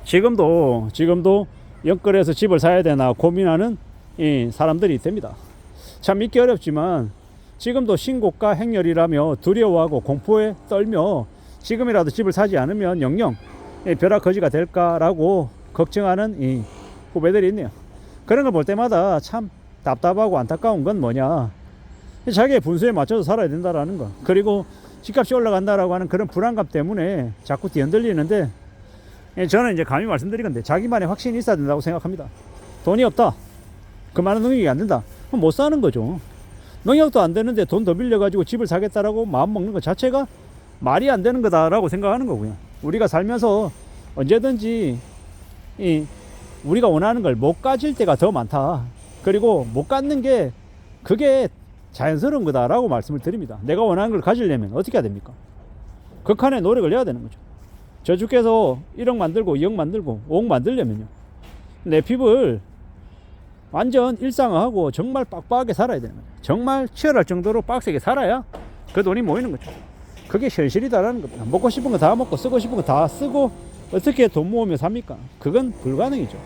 지금도 연끌해서 집을 사야 되나 고민하는 이 사람들이 있답니다. 참 믿기 어렵지만 지금도 신고가 행렬이라며 두려워하고 공포에 떨며 지금이라도 집을 사지 않으면 영영 벼락거지가 될까라고 걱정하는 이 후배들이 있네요. 그런 걸 볼 때마다 참 답답하고 안타까운 건 뭐냐, 자기의 분수에 맞춰서 살아야 된다라는 거, 그리고 집값이 올라간다라고 하는 그런 불안감 때문에 자꾸 뒤흔들리는데, 저는 이제 감히 말씀드리건데 자기만의 확신이 있어야 된다고 생각합니다. 돈이 없다, 그 많은 능력이 안 된다, 그럼 못 사는 거죠. 능력도 안 되는데 돈 더 빌려가지고 집을 사겠다라고 마음 먹는 것 자체가 말이 안 되는 거다라고 생각하는 거고요. 우리가 살면서 언제든지 우리가 원하는 걸 못 가질 때가 더 많다, 그리고 못 갖는 게 그게 자연스러운 거다라고 말씀을 드립니다. 내가 원하는 걸 가지려면 어떻게 해야 됩니까? 극한의 노력을 해야 되는 거죠. 저주께서 1억 만들고 2억 만들고 5억 만들려면요, 내 핍을 완전 일상화하고 정말 빡빡하게 살아야 되는 거예요. 정말 치열할 정도로 빡세게 살아야 그 돈이 모이는 거죠. 그게 현실이다라는 겁니다. 먹고 싶은 거 다 먹고 쓰고 싶은 거 다 쓰고 어떻게 돈 모으며 삽니까? 그건 불가능이죠.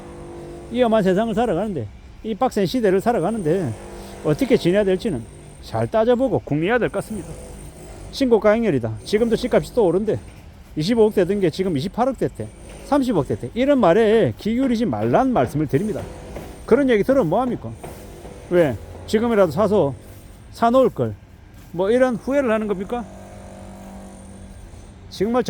이 험한 세상을 살아가는데, 이 빡센 시대를 살아가는데 어떻게 지내야 될지는 잘 따져보고 궁리해야 될 것 같습니다. 신고가 행렬이다. 지금도 집값이 또 오른데 25억 되던 게 지금 28억 됐대, 30억 됐대, 이런 말에 귀 기울이지 말란 말씀을 드립니다. 그런 얘기 들으면 뭐합니까? 왜 지금이라도 사서 사놓을 걸 뭐 이런 후회를 하는 겁니까? 정말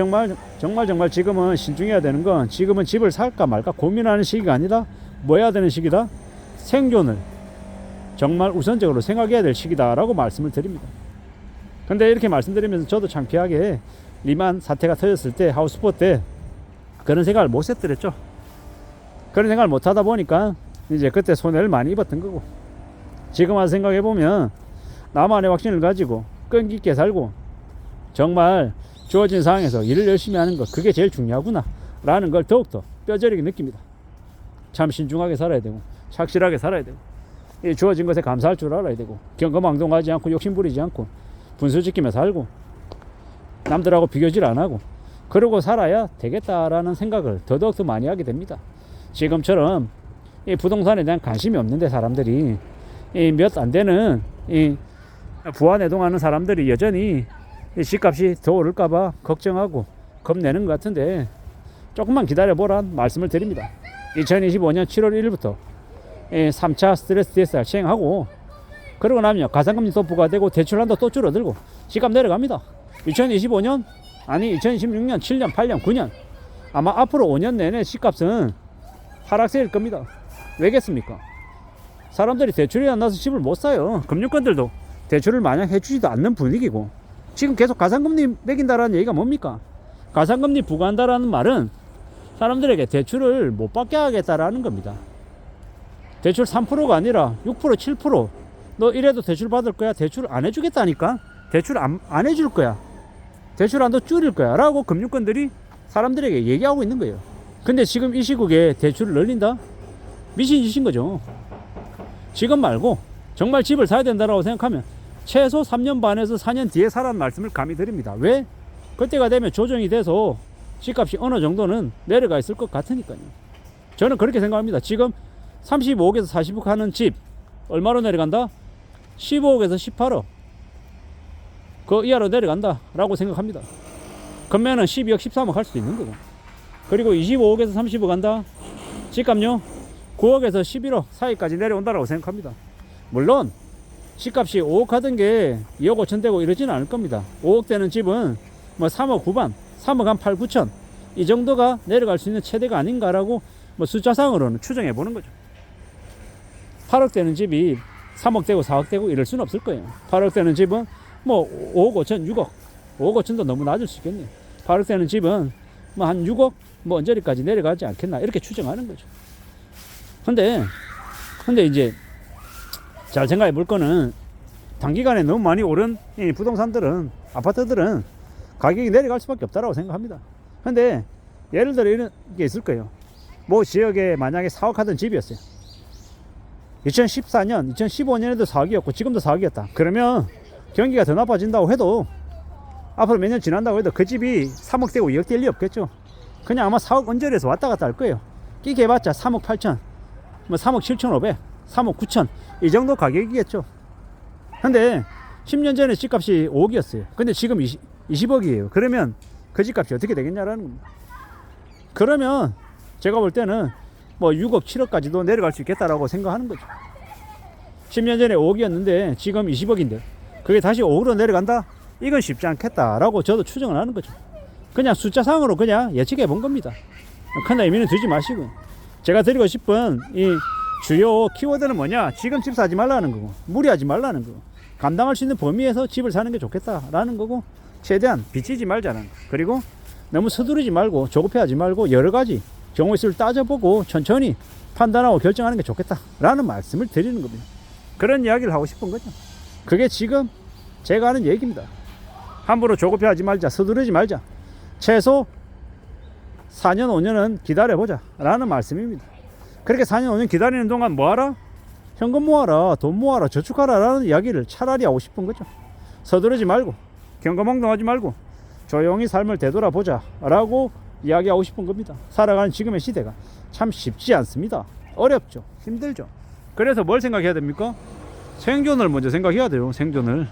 지금은 신중해야 되는 건, 지금은 집을 살까 말까 고민하는 시기가 아니다, 뭐 해야 되는 시기다, 생존을 정말 우선적으로 생각해야 될 시기다라고 말씀을 드립니다. 근데 이렇게 말씀드리면서 저도 창피하게 리만 사태가 터졌을 때, 하우스포 때 그런 생각을 못 했더랬죠. 그런 생각을 못 하다 보니까 이제 그때 손해를 많이 입었던 거고, 지금 와서 생각해 보면 나만의 확신을 가지고 끈기 있게 살고 정말 주어진 상황에서 일을 열심히 하는 것, 그게 제일 중요하구나 라는 걸 더욱더 뼈저리게 느낍니다. 참 신중하게 살아야 되고 착실하게 살아야 되고, 이 주어진 것에 감사할 줄 알아야 되고, 경거망동하지 않고 욕심부리지 않고 분수 지키며 살고 남들하고 비교질 안 하고 그러고 살아야 되겠다라는 생각을 더더욱 많이 하게 됩니다. 지금처럼 이 부동산에 대한 관심이 없는데 사람들이, 이 몇 안 되는 이 부안해동하는 사람들이 여전히 이 집값이 더 오를까봐 걱정하고 겁내는 것 같은데, 조금만 기다려보란 말씀을 드립니다. 2025년 7월 1일부터 3차 스트레스 테스트를 시행하고, 그러고 나면 가상금리 또 부과되고 대출한도 또 줄어들고 집값 내려갑니다. 2026년 7년, 8년, 9년 아마 앞으로 5년 내내 집값은 하락세일 겁니다. 왜겠습니까? 사람들이 대출이 안 나서 집을 못 사요. 금융권들도 대출을 마냥 해주지도 않는 분위기고, 지금 계속 가상금리 매긴다라는 얘기가 뭡니까? 가상금리 부과한다라는 말은 사람들에게 대출을 못 받게 하겠다라는 겁니다. 대출 3%가 아니라 6%, 7%, 너 이래도 대출 받을 거야, 대출 안 해주겠다니까, 대출 안 해줄 거야, 대출 한도 줄일 거야 라고 금융권들이 사람들에게 얘기하고 있는 거예요. 근데 지금 이 시국에 대출을 늘린다? 미친 짓인 거죠. 지금 말고 정말 집을 사야 된다고 생각하면 최소 3년 반에서 4년 뒤에 사라는 말씀을 감히 드립니다. 왜? 그때가 되면 조정이 돼서 집값이 어느 정도는 내려가 있을 것 같으니까요. 저는 그렇게 생각합니다. 지금 35억에서 40억 하는 집 얼마로 내려간다? 15억에서 18억 그 이하로 내려간다 라고 생각합니다. 그러면은 12억 13억 할 수도 있는 거고, 그리고 25억에서 30억 간다, 집값요 9억에서 11억 사이까지 내려온다라고 생각합니다. 물론 집값이 5억 하던 게 2억 5천 되고 이러지는 않을 겁니다. 5억 되는 집은 뭐 3억 후반, 3억 한 8, 9천 이 정도가 내려갈 수 있는 최대가 아닌가라고 뭐 숫자상으로는 추정해 보는 거죠. 8억 되는 집이 3억 되고 4억 되고 이럴 수는 없을 거예요. 8억 되는 집은 뭐 5억 5천, 6억, 5억 5천도 너무 낮을 수 있겠네요. 8억 되는 집은 뭐 한 6억 뭐 언저리까지 내려가지 않겠나 이렇게 추정하는 거죠. 근데 이제 잘 생각해 볼 거는, 단기간에 너무 많이 오른 이 부동산들은, 아파트들은 가격이 내려갈 수밖에 없다라고 생각합니다. 근데 예를 들어 이런 게 있을 거예요. 뭐 지역에 만약에 4억 하던 집이었어요. 2014년, 2015년에도 4억이었고 지금도 4억이었다. 그러면 경기가 더 나빠진다고 해도, 앞으로 몇 년 지난다고 해도 그 집이 3억 되고 2억 될 리 없겠죠. 그냥 아마 4억 언저리에서 왔다 갔다 할 거예요. 끼게 해봤자 3억 8천, 뭐 3억 7천5백, 3억 9천 이 정도 가격이겠죠. 근데 10년 전에 집값이 5억이었어요. 근데 지금 20억이에요. 그러면 그 집값이 어떻게 되겠냐라는 겁니다. 그러면 제가 볼 때는 뭐 6억 7억까지도 내려갈 수 있겠다라고 생각하는 거죠. 10년 전에 5억이었는데 지금 20억인데 그게 다시 5억으로 내려간다? 이건 쉽지 않겠다라고 저도 추정을 하는 거죠. 그냥 숫자상으로 그냥 예측해 본 겁니다. 큰 의미는 두지 마시고, 제가 드리고 싶은 이 주요 키워드는 뭐냐? 지금 집 사지 말라는 거고, 무리하지 말라는 거고, 감당할 수 있는 범위에서 집을 사는 게 좋겠다라는 거고, 최대한 빚지지 말자는 거. 그리고 너무 서두르지 말고 조급해하지 말고 여러 가지 경우의 수를 따져보고 천천히 판단하고 결정하는 게 좋겠다라는 말씀을 드리는 겁니다. 그런 이야기를 하고 싶은 거죠. 그게 지금 제가 하는 얘기입니다. 함부로 조급해하지 말자, 서두르지 말자. 최소 4년 5년은 기다려보자 라는 말씀입니다. 그렇게 4년 5년 기다리는 동안 뭐하라? 현금 모아라, 돈 모아라, 저축하라 라는 이야기를 차라리 하고 싶은 거죠. 서두르지 말고 경거망동하지 말고 조용히 삶을 되돌아보자 라고 이야기하고 싶은 겁니다. 살아가는 지금의 시대가 참 쉽지 않습니다. 어렵죠. 힘들죠. 그래서 뭘 생각해야 됩니까? 생존을 먼저 생각해야 돼요. 생존을.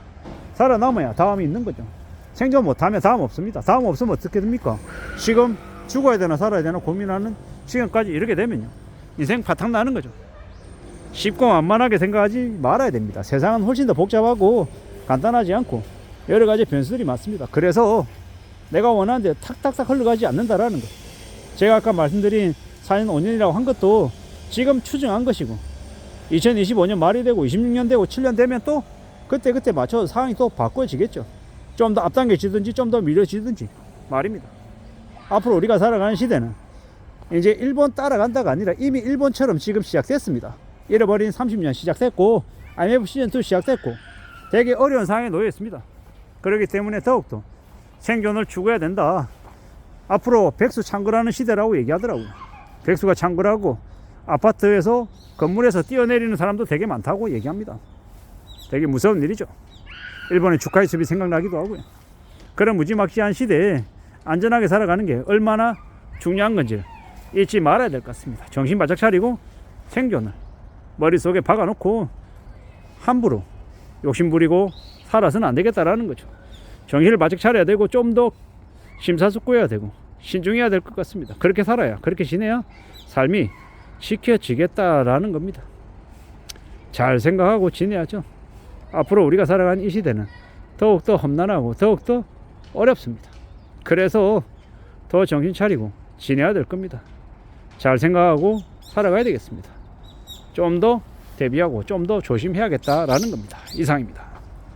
살아남아야 다음이 있는 거죠. 생존 못하면 다음 없습니다. 다음 없으면 어떻게 됩니까? 지금 죽어야 되나 살아야 되나 고민하는 지금까지 이렇게 되면요, 인생 파탄 나는 거죠. 쉽고 만만하게 생각하지 말아야 됩니다. 세상은 훨씬 더 복잡하고 간단하지 않고 여러 가지 변수들이 많습니다. 그래서 내가 원하는 데 탁탁탁 흘러가지 않는다라는 거. 제가 아까 말씀드린 4년 5년이라고 한 것도 지금 추정한 것이고, 2025년 말이 되고 26년 되고 7년 되면 또 그때 맞춰서 상황이 또 바꿔지겠죠. 좀 더 앞당겨지든지 좀 더 밀려지든지 말입니다. 앞으로 우리가 살아가는 시대는 이제 일본 따라간다가 아니라 이미 일본처럼 지금 시작됐습니다. 잃어버린 30년 시작됐고, IMF 시즌2 시작됐고, 되게 어려운 상황에 놓여 있습니다. 그렇기 때문에 더욱더 생존을 추구해야 된다. 앞으로 백수 창궐하는 시대라고 얘기하더라고요. 백수가 창궐하고 아파트에서 건물에서 뛰어내리는 사람도 되게 많다고 얘기합니다. 되게 무서운 일이죠. 일본의 주가의 습이 생각나기도 하고요. 그런 무지막지한 시대에 안전하게 살아가는 게 얼마나 중요한 건지 잊지 말아야 될 것 같습니다. 정신 바짝 차리고 생존을 머릿속에 박아놓고 함부로 욕심부리고 살아서는 안 되겠다라는 거죠. 정신을 바짝 차려야 되고 좀 더 심사숙고해야 되고 신중해야 될 것 같습니다. 그렇게 살아야, 그렇게 지내야 삶이 지켜지겠다라는 겁니다. 잘 생각하고 지내야죠. 앞으로 우리가 살아가는 이 시대는 더욱더 험난하고 더욱더 어렵습니다. 그래서 더 정신 차리고 지내야 될 겁니다. 잘 생각하고 살아가야 되겠습니다. 좀 더 대비하고 좀 더 조심해야겠다라는 겁니다. 이상입니다.